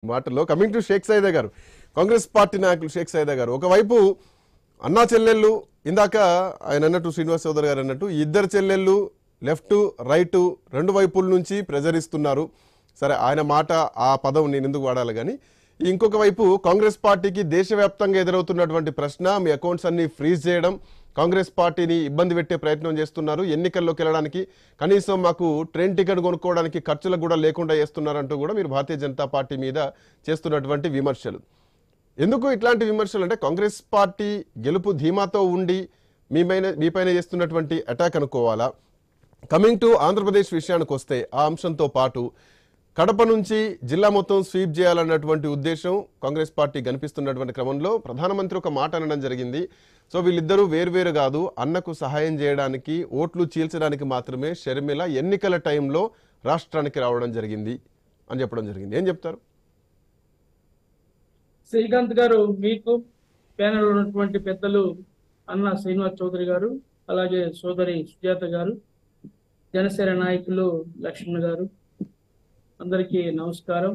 మాటల్లో coming to Sheikh Saida గారు, Congress party నాయకులు షేక్ సైదా గారు ఒకవైపు అన్నా చెల్లెళ్ళు, ఇందాక ఆయన అన్నట్టు శ్రీనివాస్ చౌదరి గారు అన్నట్టు ఇద్దరు చెల్లెళ్ళు లెఫ్ట్ రైట్ రెండు వైపుల నుంచి ప్రెజర్ ఇస్తున్నారు. సరే ఆయన మాట ఆ పదం నేను ఎందుకు వాడాలి కానీ, ఇంకొక వైపు కాంగ్రెస్ పార్టీకి దేశవ్యాప్తంగా ఎదురవుతున్నటువంటి ప్రశ్న మీ అకౌంట్స్ అన్ని ఫ్రీజ్ చేయడం, కాంగ్రెస్ పార్టీని ఇబ్బంది పెట్టే ప్రయత్నం చేస్తున్నారు, ఎన్నికల్లోకి వెళ్ళడానికి కనీసం మాకు ట్రైన్ టికెట్ కొనుక్కోవడానికి ఖర్చులకు కూడా లేకుండా చేస్తున్నారంటూ కూడా మీరు భారతీయ జనతా పార్టీ మీద చేస్తున్నటువంటి విమర్శలు. ఎందుకు ఇట్లాంటి విమర్శలు అంటే కాంగ్రెస్ పార్టీ గెలుపు ధీమాతో ఉండి మీపైన చేస్తున్నటువంటి అటాక్ అనుకోవాలా? కమింగ్ టు ఆంధ్రప్రదేశ్ విషయానికి వస్తే ఆ అంశంతో పాటు కడప నుంచి జిల్లా మొత్తం స్వీప్ చేయాలన్నటువంటి ఉద్దేశం కాంగ్రెస్ పార్టీ కనిపిస్తున్నటువంటి క్రమంలో ప్రధానమంత్రి ఒక మాట అనడం జరిగింది. సో వీళ్ళిద్దరూ వేరువేరు కాదు, అన్నకు సహాయం చేయడానికి ఓట్లు చీల్చడానికి మాత్రమే షర్మిల ఎన్నికల టైంలో రాష్ట్రానికి రావడం జరిగింది అని చెప్పడం జరిగింది. ఏం చెప్తారు? శ్రీకాంత్ గారు, మీకు ప్యానెల్ ఉన్నటువంటి పెద్దలు అన్న శ్రీనివాస్ చౌదరి గారు, అలాగే సోదరి సుజాత గారు, జనసేన నాయకులు లక్ష్మణ్ గారు, అందరికీ నమస్కారం,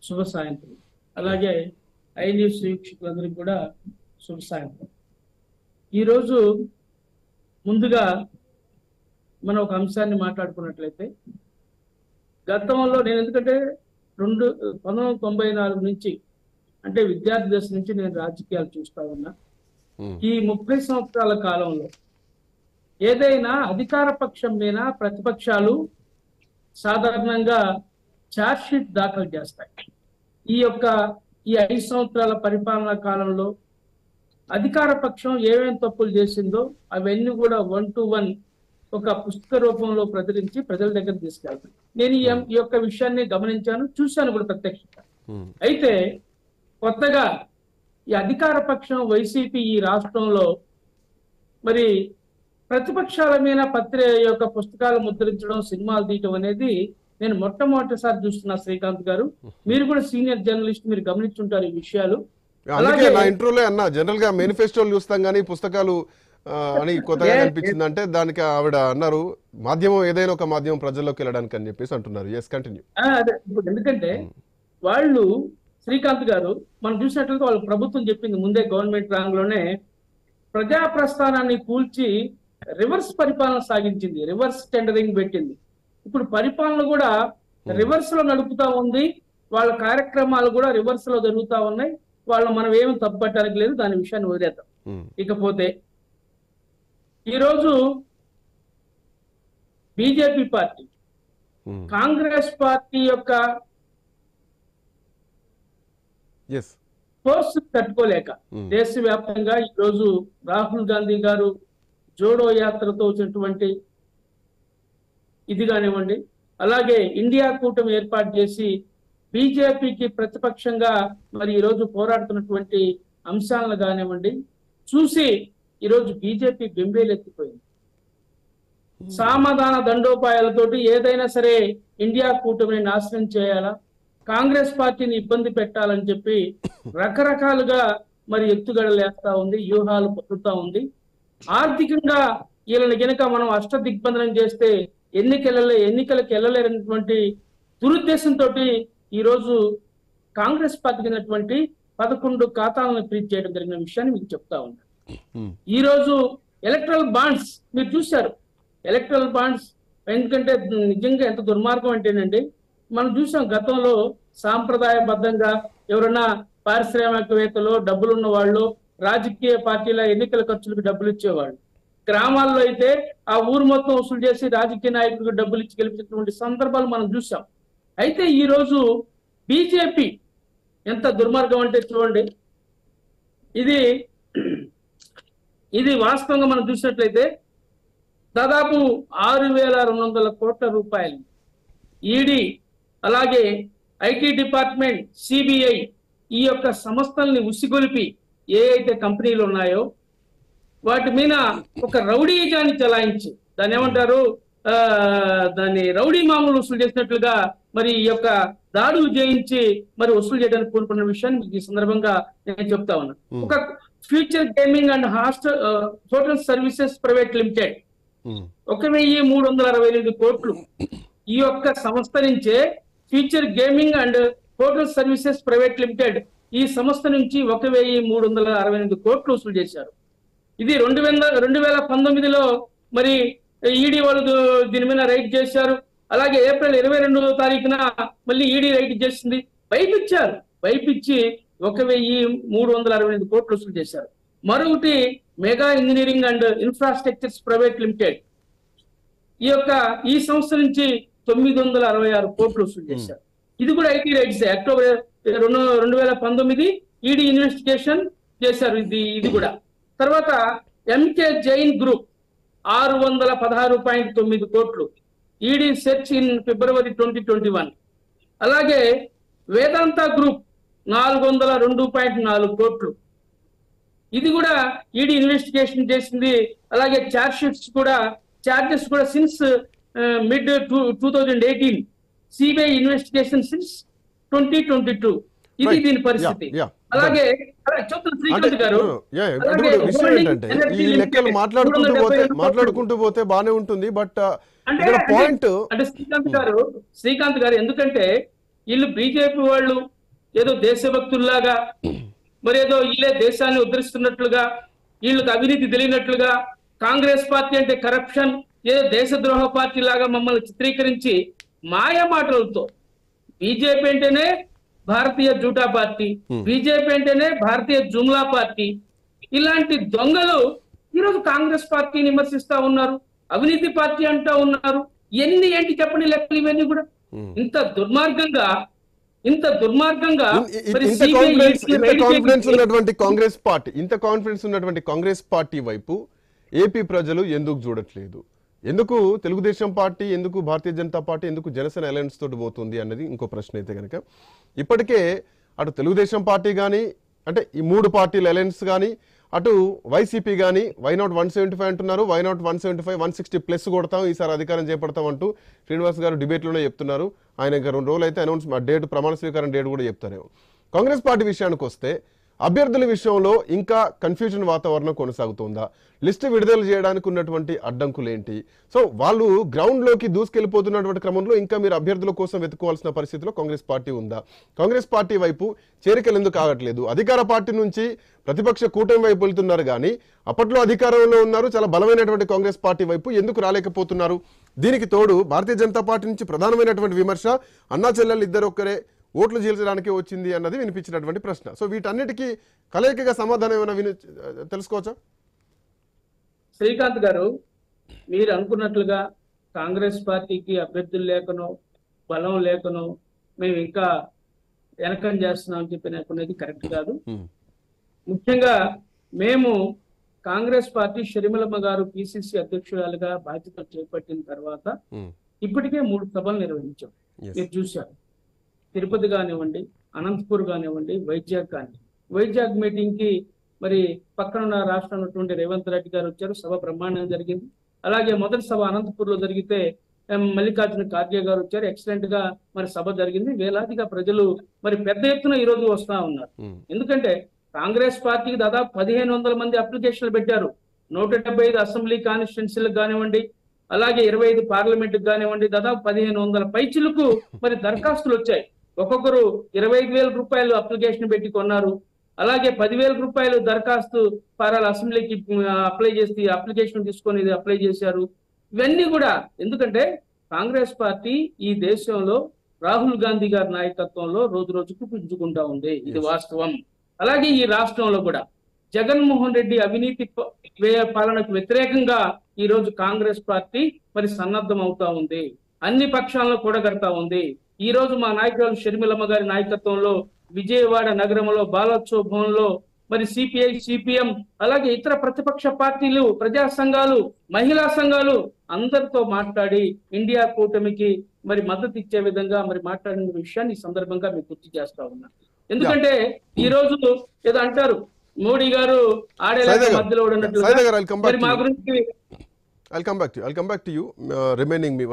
శుభ సాయంత్రం. అలాగే ఐ న్యూస్ వీక్షకులందరికీ కూడా శుభ సాయంత్రం. ఈరోజు ముందుగా మనం ఒక అంశాన్ని మాట్లాడుకున్నట్లయితే, గతంలో నేను ఎందుకంటే 1994 నుంచి అంటే విద్యార్థి దశ నుంచి నేను రాజకీయాలు చూస్తా ఉన్నా. ఈ 30 సంవత్సరాల కాలంలో ఏదైనా అధికార పక్షం మీద ప్రతిపక్షాలు సాధారణంగా ఛార్జ్ షీట్ దాఖలు చేస్తాయి. ఈ 5 సంవత్సరాల పరిపాలనా కాలంలో అధికార పక్షం ఏమేమి తప్పులు చేసిందో అవన్నీ కూడా 1 to 1 ఒక పుస్తక రూపంలో ప్రచురించి ప్రజల దగ్గర తీసుకెళ్తాను. నేను ఈ యొక్క విషయాన్ని గమనించాను, చూశాను కూడా ప్రత్యక్షంగా. అయితే కొత్తగా ఈ అధికార పక్షం వైసీపీ ఈ రాష్ట్రంలో మరి ప్రతిపక్షాల మీద యొక్క పుస్తకాలు ముద్రించడం, సినిమాలు తీయటం అనేది నేను మొట్టమొదటిసారి చూస్తున్నా. శ్రీకాంత్ గారు, మీరు కూడా సీనియర్ జర్నలిస్ట్, మీరు గమనించుంటారు ఈ విషయాలు. అలాగే నా ఇంటర్వ్యూలో అన్న జనరల్ గా మేనిఫెస్టోలు చూస్తాం కానీ పుస్తకాలు అని కొత్తగా అనిపించింది అంటే దానికి ఆవిడ అన్నారు మాధ్యమం ఏదైనా ఒక మాధ్యమం ప్రజల్లోకి వెళ్ళడానికి అని చెప్పేసి అంటున్నారు. Yes, continue. ఎందుకంటే వాళ్ళు శ్రీకాంత్ గారు మనం చూసినట్లయితే వాళ్ళ ప్రభుత్వం చెప్పింది ముందే, గవర్నమెంట్ రాంగ్ లోనే ప్రజా ప్రస్థానాన్ని కూల్చి రివర్స్ పరిపాలన సాగించింది, రివర్స్ టెండరింగ్ పెట్టింది. ఇప్పుడు పరిపాలన కూడా రివర్స్ లో నడుపుతా ఉంది, వాళ్ళ కార్యక్రమాలు కూడా రివర్స్ లో జరుగుతా ఉన్నాయి. వాళ్ళు మనం ఏమి తప్పట్టడానికి లేదు, దాని విషయాన్ని వదిలేద్దాం. ఇకపోతే ఈరోజు బీజేపీ పార్టీ కాంగ్రెస్ పార్టీ యొక్క ఫోర్స్ తట్టుకోలేక దేశవ్యాప్తంగా ఈరోజు రాహుల్ గాంధీ గారు జోడో యాత్రతో వచ్చినటువంటి ఇది కానివ్వండి, అలాగే ఇండియా కూటమి ఏర్పాటు చేసి బీజేపీకి ప్రతిపక్షంగా మరి ఈరోజు పోరాడుతున్నటువంటి అంశాలను కానివ్వండి చూసి ఈరోజు బీజేపీ బెంబేలెత్తిపోయింది. సామధాన దండోపాయాలతోటి ఏదైనా సరే ఇండియా కూటమిని నాశనం చేయాలా, కాంగ్రెస్ పార్టీని ఇబ్బంది పెట్టాలని చెప్పి రకరకాలుగా మరి ఎత్తుగడలు వేస్తా ఉంది, వ్యూహాలు పట్టుతా ఉంది. ఆర్థికంగా వీళ్ళని కనుక మనం అష్టదిగ్బంధనం చేస్తే ఎన్నికలకు వెళ్ళలేనటువంటి దురుద్దేశంతో ఈరోజు కాంగ్రెస్ పార్టీకి ఉన్నటువంటి 11 ఖాతాలను ఫ్రీజ్ చేయడం జరిగిన విషయాన్ని మీకు చెప్తా ఉన్నాను. ఈ రోజు ఎలక్ట్రల్ బాండ్స్ మీరు చూశారు. ఎలక్ట్రల్ బాండ్స్ ఎందుకంటే నిజంగా ఎంత దుర్మార్గం అంటేనండి, మనం చూసాం గతంలో సాంప్రదాయబద్ధంగా ఎవరన్నా పారిశ్రామికవేత్తలు, డబ్బులున్న వాళ్ళు రాజకీయ పార్టీల ఎన్నికల ఖర్చులకు డబ్బులు ఇచ్చేవాళ్ళు. గ్రామాల్లో అయితే ఆ ఊరు మొత్తం వసూలు చేసి రాజకీయ నాయకులకు డబ్బులు ఇచ్చి గెలిపించినటువంటి సందర్భాలు మనం చూసాం. అయితే ఈ రోజు బీజేపీ ఎంత దుర్మార్గం అంటే చూడండి, ఇది వాస్తవంగా మనం చూసినట్లయితే దాదాపు 6,200 కోట్ల రూపాయలు ఈడీ, అలాగే ఐటీ డిపార్ట్మెంట్, సిబిఐ ఈ యొక్క సంస్థల్ని ఉసిగొలిపి ఏ అయితే కంపెనీలు ఉన్నాయో వాటి మీద ఒక రౌడీజాన్ని చలాయించి దాన్ని ఏమంటారు, దాన్ని రౌడీ మామూలు వసూలు చేసినట్లుగా మరి ఈ యొక్క దాడులు చేయించి మరి వసూలు చేయడానికి కోరుకున్న విషయాన్ని ఈ సందర్భంగా నేను చెప్తా ఉన్నా. ఒక future gaming and hotel services private limited 1,368 కోట్లు ఈ యొక్క సంస్థ నుంచే future gaming and hotel services private limited ఈ సంస్థ నుంచి 1,368 కోట్లు వసూలు చేశారు. ఇది 2019లో మరి ఈడీ వాళ్ళు దీని మీద రైడ్ చేశారు. అలాగే ఏప్రిల్ 22వ తారీఖున మళ్ళీ ఈడీ రైడ్ చేసింది. వైపిచ్చి 1,368 కోట్లు వసూలు చేశారు. మరొకటి mega engineering and infrastructures private limited ఈ సంస్థ నుంచి 966 కోట్లు వసూలు చేశారు. ఇది కూడా IT raids. October 2019 ED investigation చేశారు. ఇది కూడా. తర్వాత ఎంకే జైన్ గ్రూప్ 616.9 కోట్లు ఈడీ సెర్చ్ ఇన్ ఫిబ్రవరి 2021. అలాగే వేదాంత గ్రూప్ 402.4 కోట్లు, ఇది కూడా ఈడీ ఇన్వెస్టిగేషన్ చేసింది. అలాగే చార్జెస్ కూడా since mid 2018, CBI investigation since 2022. ఇది దీని పరిస్థితి. అలాగే చెప్తున్న శ్రీకాంత్ గారు, ఈ లెక్కలు మాట్లాడుకుంటూ పోతే బానే ఉంటుంది. బట్ పాయింట్ అంటే శ్రీకాంత్ గారు ఎందుకంటే వీళ్ళు బీజేపీ వాళ్ళు ఏదో దేశభక్తుల్లాగా మరి ఏదో వీళ్ళే దేశాన్ని ఉద్ధరిస్తున్నట్లుగా, వీళ్ళకి అవినీతి తెలియనట్లుగా, కాంగ్రెస్ పార్టీ అంటే కరప్షన్, ఏదో దేశద్రోహ పార్టీ లాగా మమ్మల్ని చిత్రీకరించి మాయ మాటలతో బీజేపీ అంటేనే భారతీయ జూటా పార్టీ, బీజేపీ అంటేనే భారతీయ జుమ్లా పార్టీ, ఇలాంటి దొంగలు ఈరోజు కాంగ్రెస్ పార్టీని విమర్శిస్తా ఉన్నారు, అవినీతి పార్టీ అంటా ఉన్నారు. ఏంటి చెప్పండి లెక్కలు ఇవన్నీ కూడా. ఇంత దుర్మార్గంగా ఇంత కాన్ఫిడెన్స్ ఉన్నటువంటి కాంగ్రెస్ పార్టీ వైపు ఏపీ ప్రజలు ఎందుకు చూడట్లేదు? ఎందుకు తెలుగుదేశం పార్టీ, ఎందుకు భారతీయ జనతా పార్టీ, ఎందుకు జనసేన అలయన్స్ తోటి పోతుంది అన్నది ఇంకో ప్రశ్న అయితే కనుక, ఇప్పటికే అటు తెలుగుదేశం పార్టీ కానీ, అంటే ఈ మూడు పార్టీల అలయన్స్ కానీ, అటు వైసీపీ కానీ వైనాట్ 175 అంటున్నారు, వైనాట్ 175 160 ప్లస్ కొడతాం, ఈసారి అధికారం చేపడతాం అంటూ శ్రీనివాస్ గారు డిబేట్లోనే చెప్తున్నారు. ఆయన ఇంకా 2 రోజులు అయితే డేట్, ప్రమాణ స్వీకారం డేట్ కూడా చెప్తారేమో. కాంగ్రెస్ పార్టీ విషయానికి వస్తే అభ్యర్థుల విషయంలో ఇంకా కన్ఫ్యూజన్ వాతావరణం కొనసాగుతుందా? లిస్టు విడుదల చేయడానికి ఉన్నటువంటి అడ్డంకులు ఏంటి? సో వాళ్ళు గ్రౌండ్లోకి దూసుకెళ్లిపోతున్నటువంటి క్రమంలో ఇంకా మీరు అభ్యర్థుల కోసం వెతుక్కోవాల్సిన పరిస్థితిలో కాంగ్రెస్ పార్టీ ఉందా? కాంగ్రెస్ పార్టీ వైపు చేరికలు ఎందుకు కావట్లేదు? అధికార పార్టీ నుంచి ప్రతిపక్ష కూటమి వైపు వెళ్తున్నారు కానీ అప్పట్లో అధికారంలో ఉన్నారు చాలా బలమైనటువంటి కాంగ్రెస్ పార్టీ వైపు ఎందుకు రాలేకపోతున్నారు? దీనికి తోడు భారతీయ జనతా పార్టీ నుంచి ప్రధానమైనటువంటి విమర్శ అన్నా చెల్లెళ్ళు ఇద్దరు ఒక్కరే ఓట్లు చీల్చడానికి వచ్చింది అన్నది వినిపించినటువంటి ప్రశ్న. సో వీటన్నిటికీ కలయికగా సమాధానం ఏమైనా తెలుసుకోవచ్చా? శ్రీకాంత్ గారు, మీరు అనుకున్నట్లుగా కాంగ్రెస్ పార్టీకి అభ్యర్థులు లేకనో బలం లేకనో మేము ఇంకా వెనకం చేస్తున్నాం అని చెప్పి అనుకునేది కరెక్ట్ కాదు. ముఖ్యంగా మేము కాంగ్రెస్ పార్టీ షర్మిలమ్మ గారు పిసిసి అధ్యక్షురాలుగా బాధ్యతలు చేపట్టిన తర్వాత ఇప్పటికే 3 సభలు నిర్వహించాం. మీరు చూశారు. తిరుపతి కానివ్వండి, అనంతపూర్ కానివ్వండి, వైజాగ్ కానివ్వండి. వైజాగ్ మీటింగ్ కి మరి పక్కనున్న రాష్ట్రం ఉన్నటువంటి రేవంత్ రెడ్డి గారు వచ్చారు. సభ బ్రహ్మాండంగా జరిగింది. అలాగే మొదటి సభ అనంతపూర్ లో జరిగితే మల్లికార్జున ఖార్గే గారు వచ్చారు. ఎక్సలెంట్ గా మరి సభ జరిగింది. వేలాదిగా ప్రజలు మరి పెద్ద ఎత్తున ఈ రోజు వస్తా ఉన్నారు. ఎందుకంటే కాంగ్రెస్ పార్టీకి దాదాపు 1500 మంది అప్లికేషన్లు పెట్టారు. 175 అసెంబ్లీ కాన్స్టిట్యున్సీలకు కానివ్వండి, అలాగే 25 పార్లమెంట్ కానివ్వండి, దాదాపు 1500 పైచిలకు మరి దరఖాస్తులు వచ్చాయి. ఒక్కొక్కరు 25,000 రూపాయలు అప్లికేషన్ పెట్టి కొన్నారు. అలాగే 10,000 రూపాయలు దరఖాస్తు ఫారాలు అసెంబ్లీకి అప్లై చేసి అప్లికేషన్ తీసుకొని అప్లై చేశారు. ఇవన్నీ కూడా ఎందుకంటే కాంగ్రెస్ పార్టీ ఈ దేశంలో రాహుల్ గాంధీ గారి నాయకత్వంలో రోజు రోజుకు పుంజుకుంటా ఉంది. ఇది వాస్తవం. అలాగే ఈ రాష్ట్రంలో కూడా జగన్మోహన్ రెడ్డి అవినీతి పాలనకు వ్యతిరేకంగా ఈ రోజు కాంగ్రెస్ పార్టీ మరి సన్నద్ధం అవుతా ఉంది. అన్ని పక్షాలను కూడగడతా ఉంది. ఈ రోజు మా నాయకురాలు షర్మిలమ్మ గారి నాయకత్వంలో విజయవాడ నగరంలో బాలోత్సవ భవన్లో మరి సిపిఐ, సిపిఎం, అలాగే ఇతర ప్రతిపక్ష పార్టీలు, ప్రజా సంఘాలు, మహిళా సంఘాలు అందరితో మాట్లాడి ఇండియా కూటమికి మరి మద్దతు ఇచ్చే విధంగా మరి మాట్లాడిన విషయాన్ని ఈ సందర్భంగా మీకు గుర్తు చేస్తా ఉన్నా. ఎందుకంటే ఈ రోజు ఏదో అంటారు మోడీ గారు ఆడేలా మధ్యలో ఉన్నట్టు. మరి మా గురించి I'll come back to you. Remaining me.